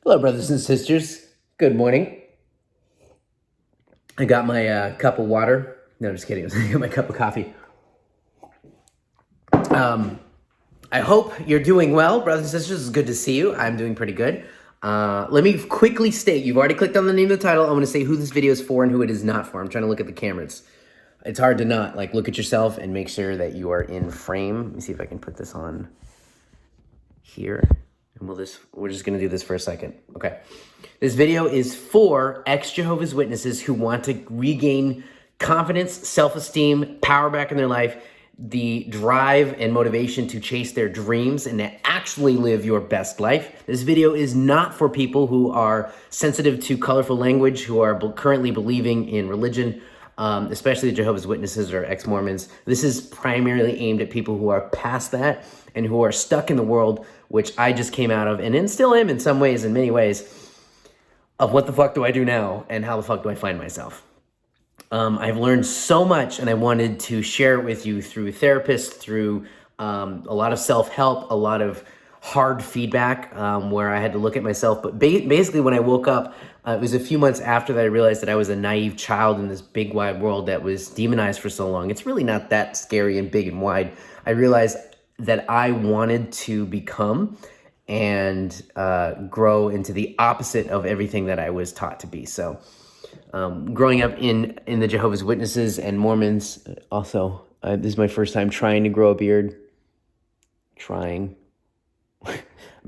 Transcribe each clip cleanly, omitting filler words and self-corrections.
Hello, brothers and sisters. Good morning. I got my cup of water. No, I'm just kidding. I got my cup of coffee. I hope you're doing well, brothers and sisters. It's good to see you. I'm doing pretty good. Let me quickly state, you've already clicked on the name of the title. I'm going to say who this video is for and who it is not for. I'm trying to look at the cameras. It's hard to not look at yourself and make sure that you are in frame. Let me see if I can put this on here. And we're just going to do this for a second. Okay. This video is for ex-Jehovah's Witnesses who want to regain confidence, self-esteem, power back in their life, the drive and motivation to chase their dreams and to actually live your best life. This video is not for people who are sensitive to colorful language, who are currently believing in religion, especially the Jehovah's Witnesses or ex-Mormons. This is primarily aimed at people who are past that and who are stuck in the world, which I just came out of and still am in some ways, in many ways, of what the fuck do I do now and how the fuck do I find myself. I've learned so much and I wanted to share it with you through therapists, through a lot of self-help, a lot of hard feedback where I had to look at myself. But basically when I woke up, it was a few months after that I realized that I was a naive child in this big wide world that was demonized for so long. It's really not that scary and big and wide. I realized that I wanted to become and grow into the opposite of everything that I was taught to be. So growing up in the Jehovah's Witnesses and Mormons, also, this is my first time trying to grow a beard. I'm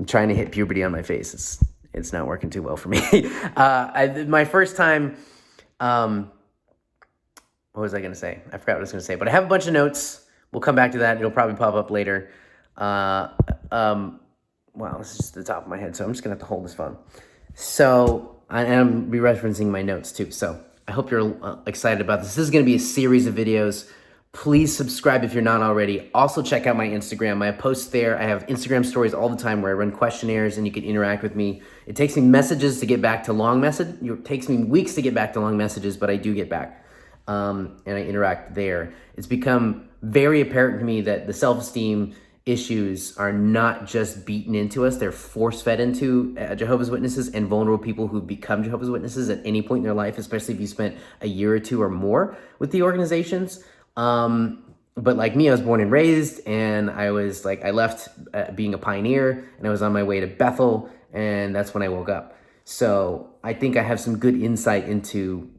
trying to hit puberty on my face. It's not working too well for me. My first time, what was I going to say? I forgot what I was going to say, but I have a bunch of notes. We'll come back to that. It'll probably pop up later. Wow, this is just the top of my head, so I'm just going to have to hold this phone. So, I'm re-referencing my notes too, so I hope you're excited about this. This is going to be a series of videos. Please subscribe if you're not already. Also, check out my Instagram. I post there. I have Instagram stories all the time where I run questionnaires and you can interact with me. It takes me messages to get back to long message. It takes me weeks to get back to long messages, but I do get back. And I interact there. It's become very apparent to me that the self-esteem issues are not just beaten into us, they're force-fed into Jehovah's Witnesses and vulnerable people who become Jehovah's Witnesses at any point in their life, especially if you spent a year or two or more with the organizations. But like me, I was born and raised, and I left being a pioneer, and I was on my way to Bethel, and that's when I woke up. So I think I have some good insight into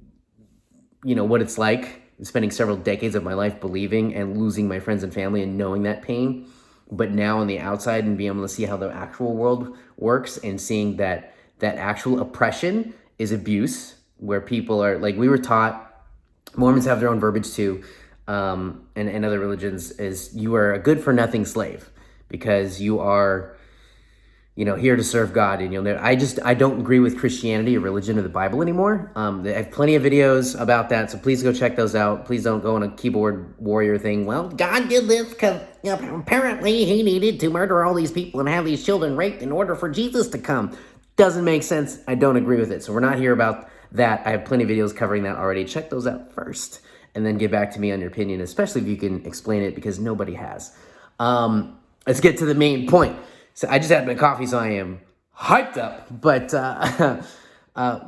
what it's like spending several decades of my life believing and losing my friends and family and knowing that pain, but now on the outside and being able to see how the actual world works and seeing that actual oppression is abuse, where people are, like we were taught, Mormons have their own verbiage too, and other religions, is you are a good for nothing slave because you are here to serve God, and I don't agree with Christianity or religion or the Bible anymore. I have plenty of videos about that, so please go check those out. Please don't go on a keyboard warrior thing. Well, God did this because apparently he needed to murder all these people and have these children raped in order for Jesus to come. Doesn't make sense. I don't agree with it. So we're not here about that. I have plenty of videos covering that already. Check those out first, and then get back to me on your opinion, especially if you can explain it, because nobody has. Let's get to the main point. So I just had my coffee, so I am hyped up. But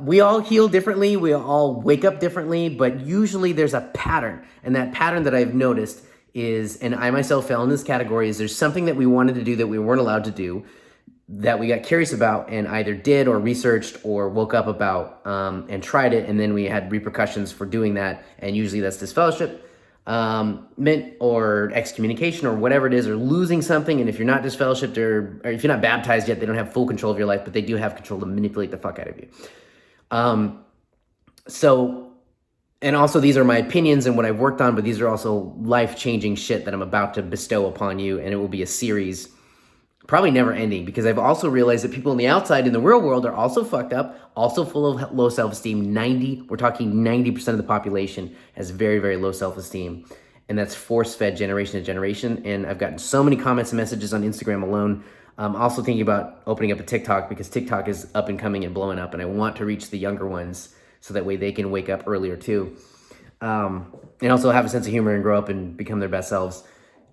we all heal differently. We all wake up differently. But usually there's a pattern. And that pattern that I've noticed is, and I myself fell in this category, is there's something that we wanted to do that we weren't allowed to do, that we got curious about and either did or researched or woke up about and tried it. And then we had repercussions for doing that. And usually that's disfellowship, or excommunication or whatever it is, or losing something. And if you're not disfellowshipped or if you're not baptized yet, they don't have full control of your life, but they do have control to manipulate the fuck out of you. And also these are my opinions and what I've worked on, but these are also life-changing shit that I'm about to bestow upon you. And it will be a series, probably never ending, because I've also realized that people on the outside in the real world are also fucked up, also full of low self-esteem. We're talking 90% of the population has very, very low self-esteem. And that's force-fed generation to generation. And I've gotten so many comments and messages on Instagram alone. I'm also thinking about opening up a TikTok, because TikTok is up and coming and blowing up. And I want to reach the younger ones so that way they can wake up earlier too. And also have a sense of humor and grow up and become their best selves.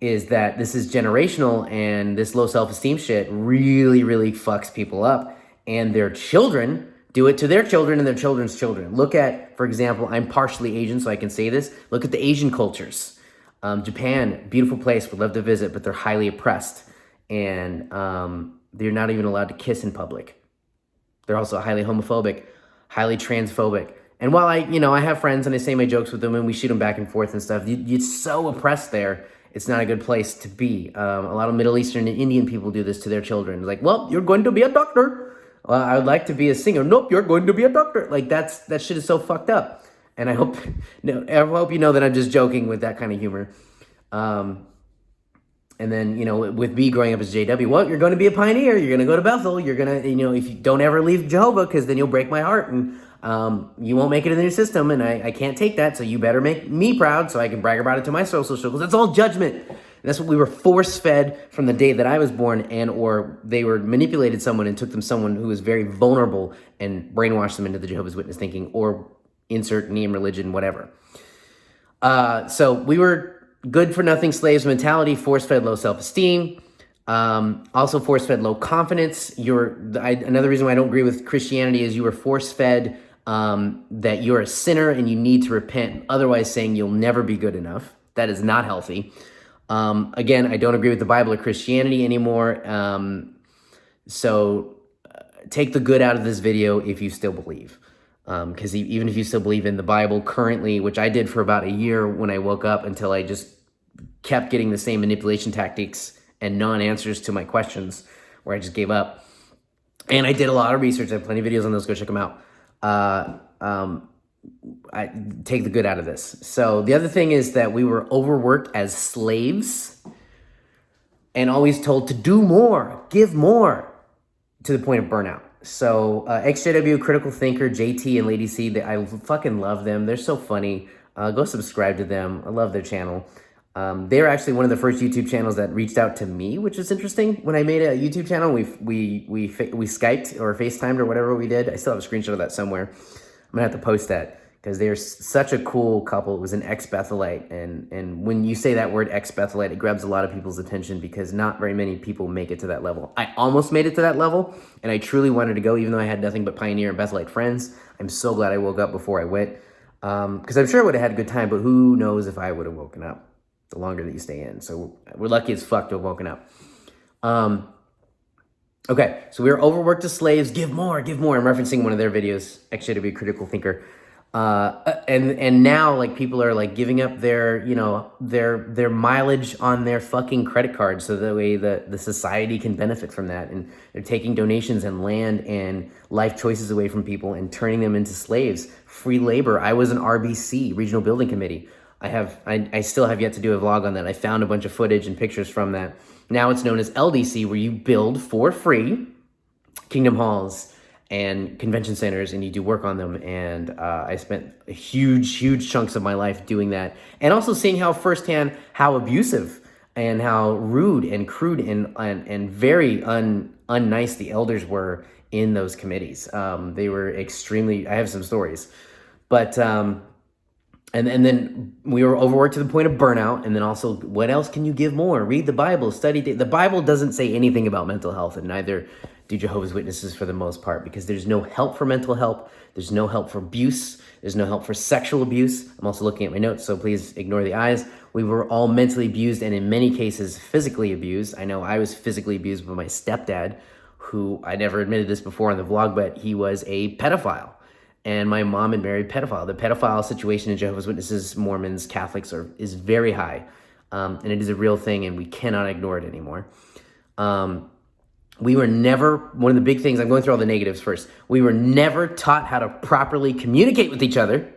Is that this is generational, and this low self-esteem shit really, really fucks people up. and their children do it to their children and their children's children. Look at, for example, I'm partially Asian, so I can say this. Look at the Asian cultures. Japan, beautiful place, would love to visit, but they're highly oppressed. And they're not even allowed to kiss in public. They're also highly homophobic, highly transphobic. And while I have friends and I say my jokes with them and we shoot them back and forth and stuff, you're so oppressed there, it's not a good place to be. A lot of Middle Eastern and Indian people do this to their children. Like, well, you're going to be a doctor. Well, I would like to be a singer. Nope, you're going to be a doctor. Like, that shit is so fucked up. And I hope you know that I'm just joking with that kind of humor. And then, with me growing up as JW, well, you're going to be a pioneer. You're going to go to Bethel. You're going to, if you don't ever leave Jehovah, because then you'll break my heart and you won't make it in your system. And I can't take that. So you better make me proud so I can brag about it to my social circles. That's all judgment. And that's what we were force-fed from the day that I was born, or they were manipulated someone and took them someone who was very vulnerable and brainwashed them into the Jehovah's Witness thinking, or insert name, religion, whatever. So we were good-for-nothing slaves mentality, force-fed low self-esteem, also force-fed low confidence. Another reason why I don't agree with Christianity is you were force-fed that you're a sinner and you need to repent, otherwise saying you'll never be good enough. That is not healthy. Again, I don't agree with the Bible or Christianity anymore. So take the good out of this video if you still believe. Because even if you still believe in the Bible currently, which I did for about a year when I woke up until I just kept getting the same manipulation tactics and non-answers to my questions where I just gave up. And I did a lot of research. I have plenty of videos on those. Go check them out. I take the good out of this. So the other thing is that we were overworked as slaves and always told to do more, give more, to the point of burnout. So XJW, Critical Thinker, JT, and Lady C, I fucking love them. They're so funny. Go subscribe to them. I love their channel. They're actually one of the first YouTube channels that reached out to me, which is interesting. When I made a YouTube channel, we Skyped or FaceTimed or whatever we did. I still have a screenshot of that somewhere. I'm gonna have to post that because they're such a cool couple. It was an ex-Bethelite, and when you say that word ex-Bethelite, it grabs a lot of people's attention because not very many people make it to that level. I almost made it to that level, and I truly wanted to go, even though I had nothing but Pioneer and Bethelite friends. I'm so glad I woke up before I went, because I'm sure I would have had a good time, but who knows if I would have woken up the longer that you stay in. So we're lucky as fuck to have woken up. Okay, so we were overworked as slaves. Give more, give more. I'm referencing one of their videos, actually to be a critical thinker. And now like people are like giving up their, their mileage on their fucking credit card so that way the society can benefit from that. And they're taking donations and land and life choices away from people and turning them into slaves. Free labor. I was an RBC, Regional Building Committee. I still have yet to do a vlog on that. I found a bunch of footage and pictures from that. Now it's known as LDC, where you build for free kingdom halls and convention centers, and you do work on them. And I spent huge chunks of my life doing that, and also seeing how firsthand how abusive and how rude and crude and very unnice the elders were in those committees. They were extremely. I have some stories, but. And then we were overworked to the point of burnout. And then also, what else can you give more? Read the Bible, study. The Bible doesn't say anything about mental health, and neither do Jehovah's Witnesses for the most part, because there's no help for mental health. There's no help for abuse. There's no help for sexual abuse. I'm also looking at my notes, so please ignore the eyes. We were all mentally abused and in many cases physically abused. I know I was physically abused by my stepdad, who I never admitted this before on the vlog, but he was a pedophile. And my mom had married pedophile. The pedophile situation in Jehovah's Witnesses, Mormons, Catholics is very high. And it is a real thing, and we cannot ignore it anymore. We were never, one of the big things, I'm going through all the negatives first. We were never taught how to properly communicate with each other.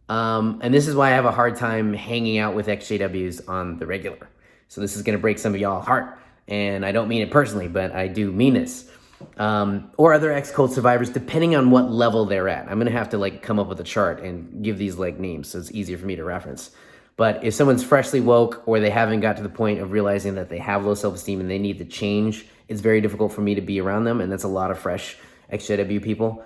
And this is why I have a hard time hanging out with XJWs on the regular. So this is going to break some of y'all's heart. And I don't mean it personally, but I do mean this. Or other ex-cult survivors, depending on what level they're at. I'm going to have to come up with a chart and give these names so it's easier for me to reference. But if someone's freshly woke or they haven't got to the point of realizing that they have low self-esteem and they need to change, it's very difficult for me to be around them. And that's a lot of fresh XJW people.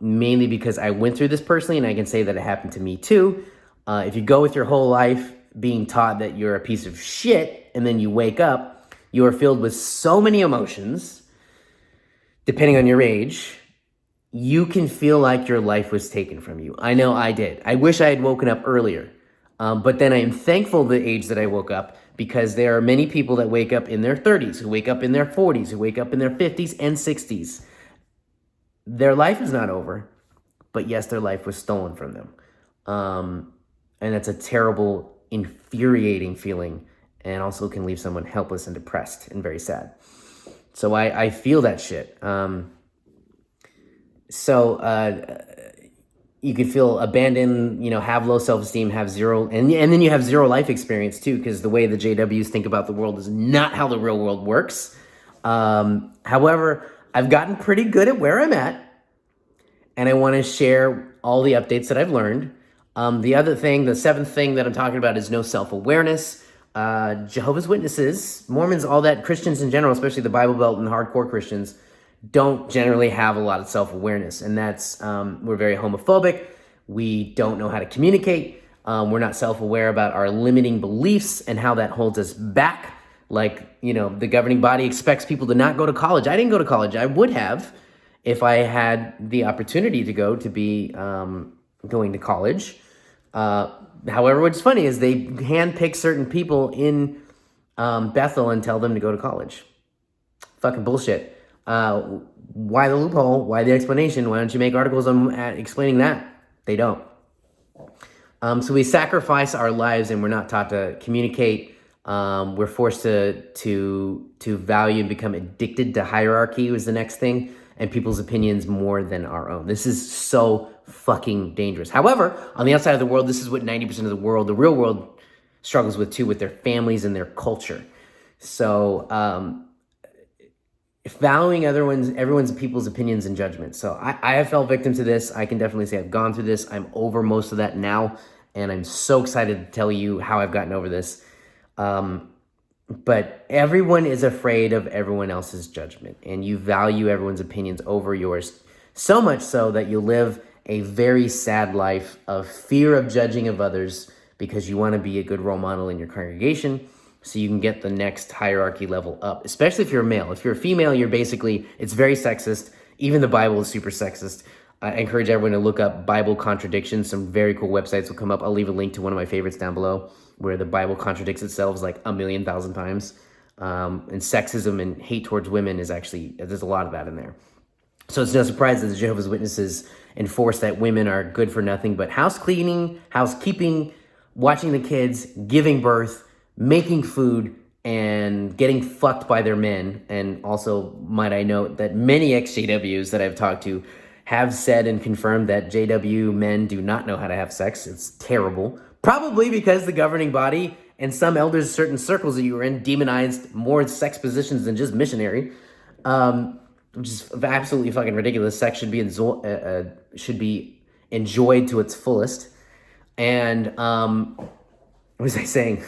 Mainly because I went through this personally, and I can say that it happened to me too. If you go with your whole life being taught that you're a piece of shit, and then you wake up, you are filled with so many emotions depending on your age, you can feel like your life was taken from you. I know I did. I wish I had woken up earlier. But then I am thankful the age that I woke up, because there are many people that wake up in their 30s, who wake up in their 40s, who wake up in their 50s and 60s. Their life is not over, but yes, their life was stolen from them. And that's a terrible, infuriating feeling, and also can leave someone helpless and depressed and very sad. So I feel that shit. You could feel abandoned, have low self-esteem, have zero, and then you have zero life experience too, because the way the JWs think about the world is not how the real world works. However, I've gotten pretty good at where I'm at, and I want to share all the updates that I've learned. The seventh thing that I'm talking about is no self-awareness. Jehovah's Witnesses, Mormons, all that, Christians in general, especially the Bible Belt and hardcore Christians, don't generally have a lot of self-awareness, and that's we're very homophobic. We don't know how to communicate. We're not self-aware about our limiting beliefs and how that holds us back. Like, the governing body expects people to not go to college. I didn't go to college. I would have if I had the opportunity to go to be going to college. However, what's funny is they handpick certain people in Bethel and tell them to go to college. Fucking bullshit. Why the loophole? Why the explanation? Why don't you make articles on explaining that? They don't. So we sacrifice our lives, and we're not taught to communicate. We're forced to value and become addicted to hierarchy was the next thing, and people's opinions more than our own. This is so fucking dangerous. However, on the outside of the world, this is what 90% of the real world, struggles with too, with their families and their culture. So, valuing everyone's people's opinions and judgments. So I have fell victim to this. I can definitely say I've gone through this. I'm over most of that now, and I'm so excited to tell you how I've gotten over this. But everyone is afraid of everyone else's judgment, and you value everyone's opinions over yours, so much so that you live a very sad life of fear of judging of others, because you want to be a good role model in your congregation, so you can get the next hierarchy level up, especially if you're a male. If you're a female, it's very sexist. Even the Bible is super sexist. I encourage everyone to look up Bible Contradictions. Some very cool websites will come up. I'll leave a link to one of my favorites down below, where the Bible contradicts itself like 1,000,000 times. And sexism and hate towards women there's a lot of that in there. So it's no surprise that the Jehovah's Witnesses enforce that women are good for nothing but house cleaning, housekeeping, watching the kids, giving birth, making food, and getting fucked by their men. And also, might I note that many ex-JWs that I've talked to have said and confirmed that JW men do not know how to have sex. It's terrible. Probably because the governing body and some elders, certain circles that you were in, demonized more sex positions than just missionary, which is absolutely fucking ridiculous. Sex should be enjoyed to its fullest. And what was I saying?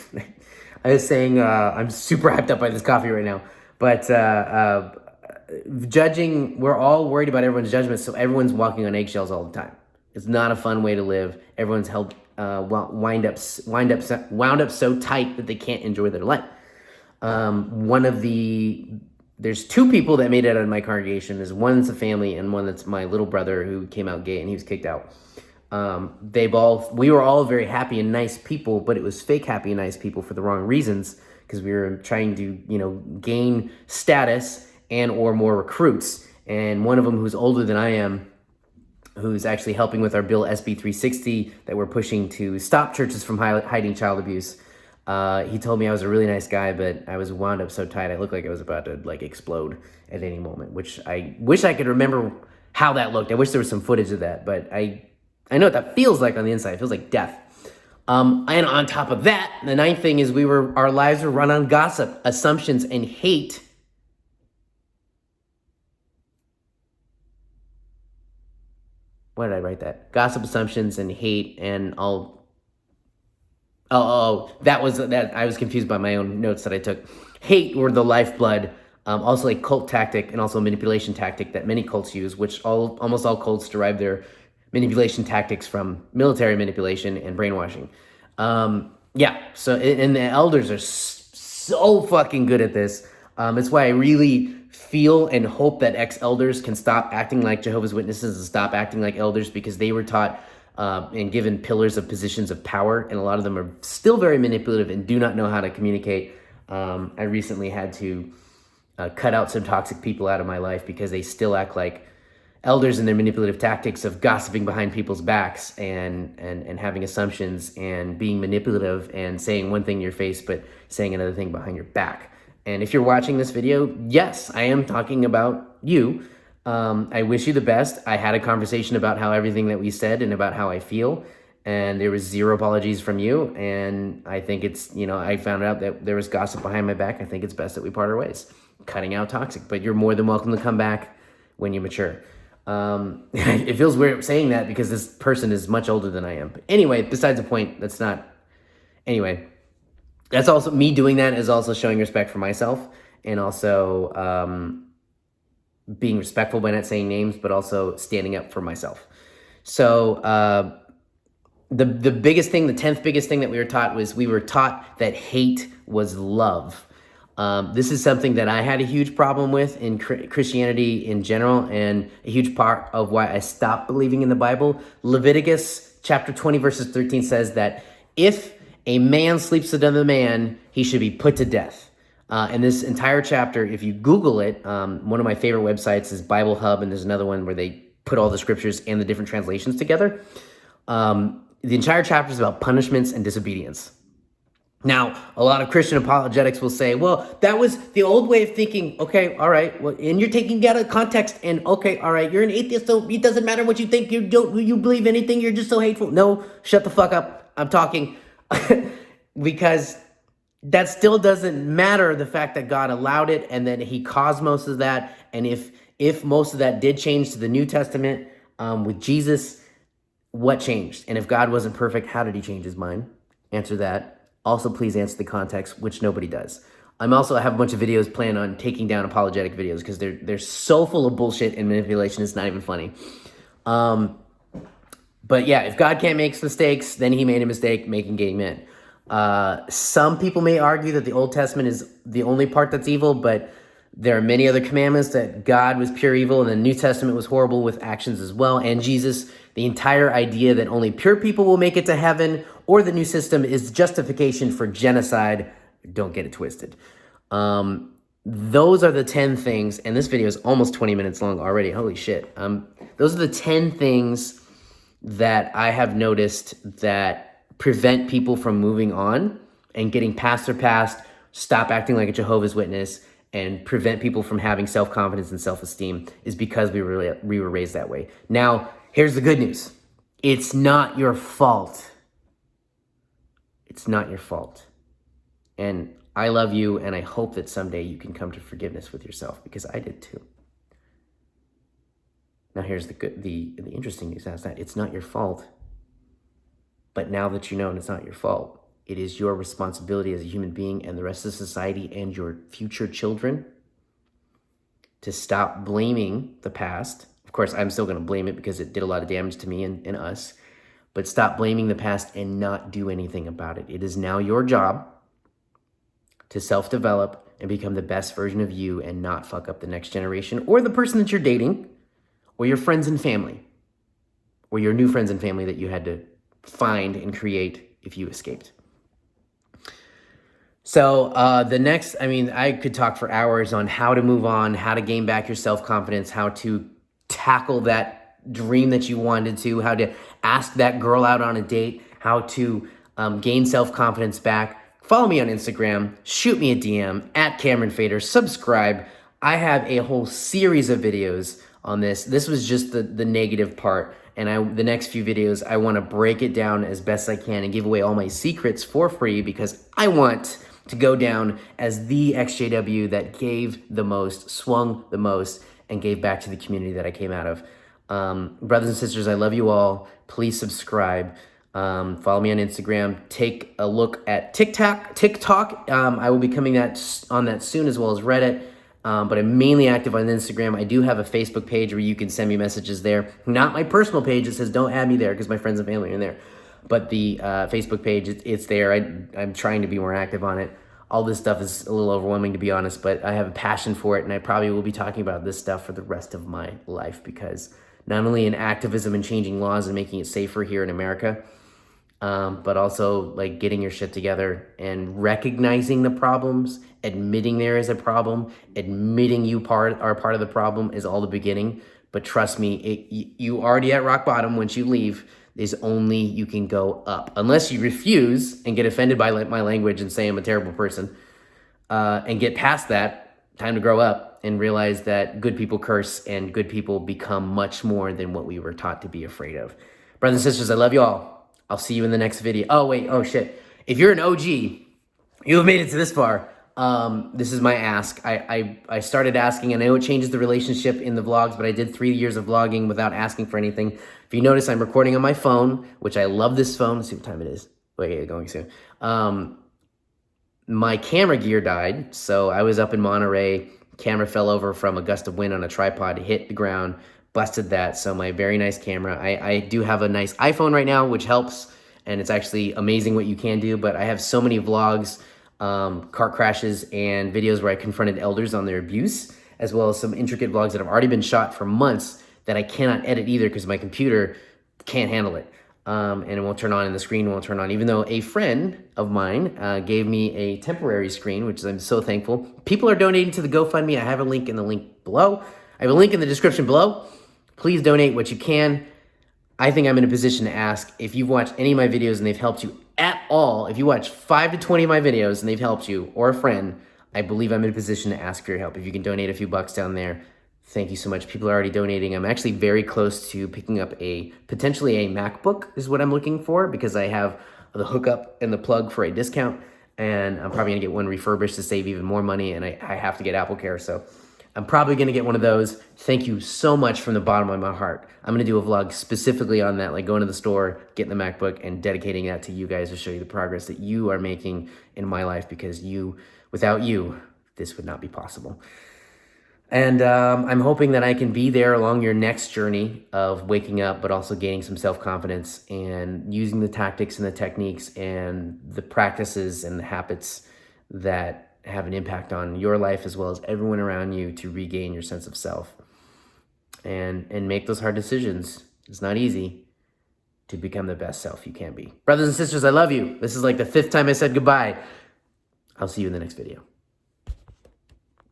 I was saying I'm super hyped up by this coffee right now. But judging, we're all worried about everyone's judgment, so everyone's walking on eggshells all the time. It's not a fun way to live. Everyone's held wound up so tight that they can't enjoy their life. There's two people that made it out of my congregation. There's one that's a family, and one that's my little brother who came out gay and he was kicked out. We were all very happy and nice people, but it was fake happy and nice people for the wrong reasons, because we were trying to, gain status and or more recruits. And one of them, who's older than I am, who's actually helping with our bill SB 360 that we're pushing to stop churches from hiding child abuse. He told me I was a really nice guy, but I was wound up so tight I looked like I was about to explode at any moment, which I wish I could remember how that looked. I wish there was some footage of that, but I know what that feels like on the inside. It feels like death. And on top of that, the ninth thing is our lives were run on gossip, assumptions, and hate. Why did I write that? Gossip, assumptions, and hate, and all. That I was confused by my own notes that I took. Hate were the lifeblood, also a cult tactic and also a manipulation tactic that many cults use, which almost all cults derive their manipulation tactics from military manipulation and brainwashing. And the elders are so fucking good at this. It's why I really feel and hope that ex-elders can stop acting like Jehovah's Witnesses and stop acting like elders, because they were taught and given pillars of positions of power, and a lot of them are still very manipulative and do not know how to communicate. I recently had to cut out some toxic people out of my life because they still act like elders in their manipulative tactics of gossiping behind people's backs and having assumptions and being manipulative and saying one thing in your face but saying another thing behind your back. And if you're watching this video, yes, I am talking about you. I wish you the best. I had a conversation about how everything that we said and about how I feel, and there was zero apologies from you. And I think it's, I found out that there was gossip behind my back. I think it's best that we part our ways. Cutting out toxic, but you're more than welcome to come back when you mature. It feels weird saying that because this person is much older than I am. But anyway, besides the point, that's also me doing that is also showing respect for myself, and also being respectful by not saying names, but also standing up for myself. So the biggest thing, the 10th biggest thing that we were taught that hate was love. This is something that I had a huge problem with in Christianity in general, and a huge part of why I stopped believing in the Bible. Leviticus chapter 20 verses 13 says that if a man sleeps with another man, he should be put to death. And this entire chapter, if you Google it, one of my favorite websites is Bible Hub, and there's another one where they put all the scriptures and the different translations together. The entire chapter is about punishments and disobedience. Now, a lot of Christian apologetics will say, well, that was the old way of thinking. Okay, all right. Well, and you're taking it out of context. And okay, all right, you're an atheist, so it doesn't matter what you think. You believe anything. You're just so hateful. No, shut the fuck up. I'm talking. Because that still doesn't matter, the fact that God allowed it and that he caused most of that. And if most of that did change to the New Testament with Jesus, what changed? And if God wasn't perfect, how did he change his mind? Answer that. Also, please answer the context, which nobody does. I have a bunch of videos planned on taking down apologetic videos because they're so full of bullshit and manipulation, it's not even funny. But yeah, if God can't make mistakes, then he made a mistake making gay men. Some people may argue that the Old Testament is the only part that's evil, but there are many other commandments that God was pure evil, and the New Testament was horrible with actions as well. And Jesus, the entire idea that only pure people will make it to heaven, or the new system, is justification for genocide. Don't get it twisted. Those are the 10 things, and this video is almost 20 minutes long already. Holy shit. Those are the 10 things that I have noticed that prevent people from moving on and getting past their past, stop acting like a Jehovah's Witness, and prevent people from having self-confidence and self-esteem, is because we were raised that way. Now, here's the good news. It's not your fault. It's not your fault. And I love you, and I hope that someday you can come to forgiveness with yourself, because I did too. Now here's the interesting news is that it's not your fault. But now that you know it's not your fault, it is your responsibility as a human being and the rest of society and your future children to stop blaming the past. Of course, I'm still going to blame it because it did a lot of damage to me and us. But stop blaming the past and not do anything about it. It is now your job to self-develop and become the best version of you and not fuck up the next generation or the person that you're dating or your friends and family or your new friends and family that you had to find and create if you escaped. So I could talk for hours on how to move on, how to gain back your self-confidence, how to tackle that dream that you wanted to, how to ask that girl out on a date, how to gain self-confidence back. Follow me on Instagram, shoot me a DM at Cameron Fader, subscribe. I have a whole series of videos on this. This was just the negative part. And the next few videos, I want to break it down as best I can and give away all my secrets for free, because I want to go down as the XJW that gave the most, swung the most, and gave back to the community that I came out of. Brothers and sisters, I love you all. Please subscribe. Follow me on Instagram. Take a look at TikTok. I will be coming on that soon, as well as Reddit. But I'm mainly active on Instagram. I do have a Facebook page where you can send me messages there. Not my personal page that says don't add me there because my friends and family are in there. But the Facebook page, it's there. I'm trying to be more active on it. all this stuff is a little overwhelming, to be honest, but I have a passion for it, and I probably will be talking about this stuff for the rest of my life, because not only in activism and changing laws and making it safer here in America, but also like getting your shit together and recognizing the problems, admitting there is a problem, admitting you are part of the problem is all the beginning. But trust me, you already at rock bottom. Once you leave, there's only you can go up, unless you refuse and get offended by my language and say I'm a terrible person, and get past that. Time to grow up and realize that good people curse and good people become much more than what we were taught to be afraid of. Brothers and sisters, I love you all. I'll see you in the next video. Oh, wait. Oh, shit. If you're an OG, you have made it to this far. This is my ask. I started asking, and I know it changes the relationship in the vlogs, but I did 3 years of vlogging without asking for anything. If you notice, I'm recording on my phone, which I love this phone. Let's see what time it is. Wait, going soon. My camera gear died, so I was up in Monterey. Camera fell over from a gust of wind on a tripod, hit the ground, busted that. So my very nice camera. I do have a nice iPhone right now, which helps, and it's actually amazing what you can do. But I have so many vlogs, car crashes, and videos where I confronted elders on their abuse, as well as some intricate vlogs that have already been shot for months that I cannot edit either because my computer can't handle it. And it won't turn on, and the screen won't turn on, even though a friend of mine gave me a temporary screen, which I'm so thankful. People are donating to the GoFundMe. I have a link in the link below. I have a link in the description below. Please donate what you can. I think I'm in a position to ask if you've watched any of my videos and they've helped you at all. If you watch 5 to 20 of my videos and they've helped you, or a friend, I believe I'm in a position to ask for your help. If you can donate a few bucks down there, thank you so much. People are already donating. I'm actually very close to picking up potentially a MacBook is what I'm looking for, because I have the hookup and the plug for a discount, and I'm probably gonna get one refurbished to save even more money, and I have to get AppleCare, so I'm probably gonna get one of those. Thank you so much from the bottom of my heart. I'm gonna do a vlog specifically on that, like going to the store, getting the MacBook, and dedicating that to you guys to show you the progress that you are making in my life, because without you, this would not be possible. And I'm hoping that I can be there along your next journey of waking up, but also gaining some self-confidence and using the tactics and the techniques and the practices and the habits that have an impact on your life as well as everyone around you to regain your sense of self and make those hard decisions. It's not easy to become the best self you can be. Brothers and sisters, I love you. This is like the 5th time I said goodbye. I'll see you in the next video.